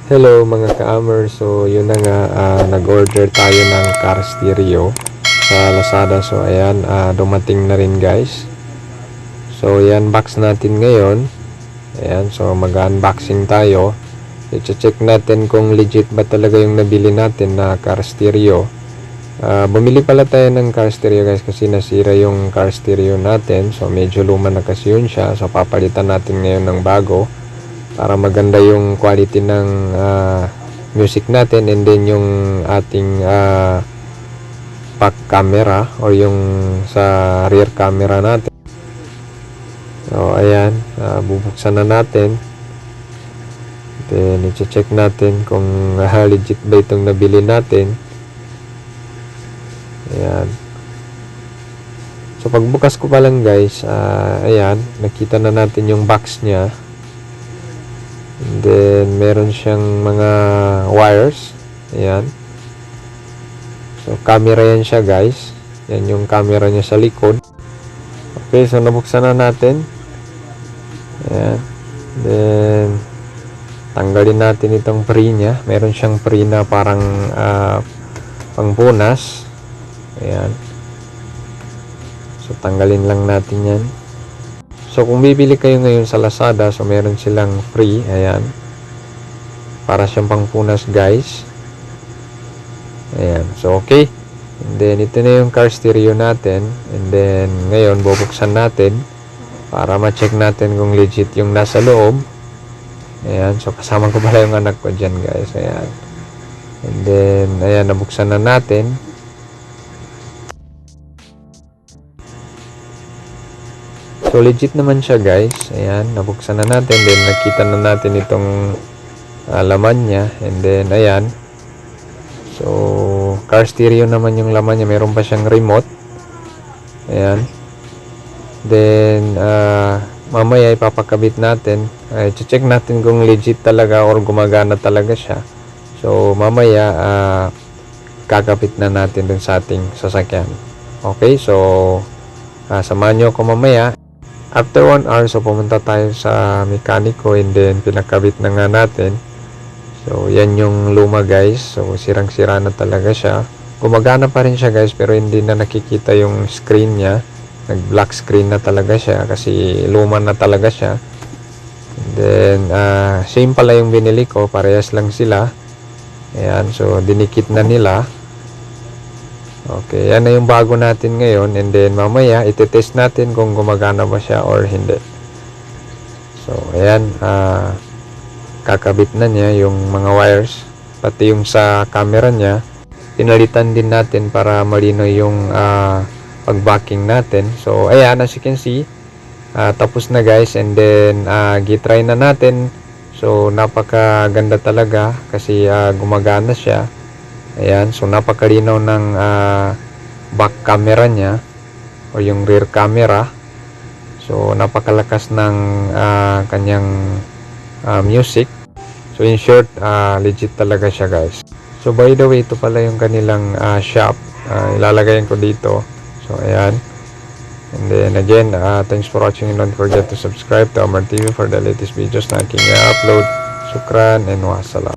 Hello mga ka-amer, so yun na nga, nag-order tayo ng car stereo sa Lazada. So ayan, dumating na rin guys. So yan, box natin ngayon. Ayan, so mag-unboxing tayo. I-check natin kung legit ba talaga yung nabili natin na car stereo. Bumili pala tayo ng car stereo guys kasi nasira yung car stereo natin. So medyo luma na kasi yun siya. So papalitan natin ngayon ng bago para maganda yung quality ng music natin, and then yung ating back camera or yung sa rear camera natin. So ayan, bubuksan na natin, then i-check natin kung legit ba itong nabili natin. Ayan, so pagbukas ko pa lang guys, ayan, nakita na natin yung box nya. And then meron siyang mga wires. Ayan, so camera yan siya guys. Yan yung camera niya sa likod. Okay, so nabuksan na natin. Ayan, then tanggalin natin itong pre nya. Meron siyang pre na parang pangpunas. Ayan, so tanggalin lang natin yan. So kung bibili kayo ngayon sa Lazada, so meron silang free, ayan, para siyang pangpunas guys. Ayan, so okay. And then ito na yung car stereo natin. And then ngayon bubuksan natin para ma-check natin kung legit yung nasa loob. Ayan, so kasama ko pala yung anak ko dyan guys. Ayan, and then ayan, nabuksan na natin. So legit naman siya guys. Ayan, nabuksan na natin, then nakita na natin itong laman niya. And then ayan, so car stereo naman yung laman niya. Meron pa siyang remote. Ayan, then mamaya ipapakabit natin. I-check natin kung legit talaga or gumagana talaga siya. So mamaya kakabit na natin dun sa ating sasakyan. Okay, so samahan nyo ako mamaya. After 1 hour, so pumunta tayo sa mekaniko, and then pinakabit na nga natin. So yan yung luma guys. So sirang-sira na talaga siya. Gumagana pa rin siya guys, pero hindi na nakikita yung screen niya. Nag black screen na talaga siya kasi luma na talaga siya. And then same pala yung binili ko, parehas lang sila. Ayan, so dinikit na nila. Okay, yan na yung bago natin ngayon, and then mamaya iti-test natin kung gumagana ba siya or hindi. So ayan, kakabit na niya yung mga wires, pati yung sa camera niya pinalitan din natin para malino yung pag-backing natin. So ayan, as you can see, tapos na guys, and then gitry na natin. So napakaganda talaga kasi gumagana siya. Ayan, so napakalinaw ng back camera niya o yung rear camera. So napakalakas ng kanyang music. So in short, legit talaga siya guys. So by the way, ito pala yung kanilang shop. Ilalagay ko dito. So ayan. And then again, thanks for watching, and don't forget to subscribe to Amar TV for the latest videos na aking i-upload. Shukran and wassalam.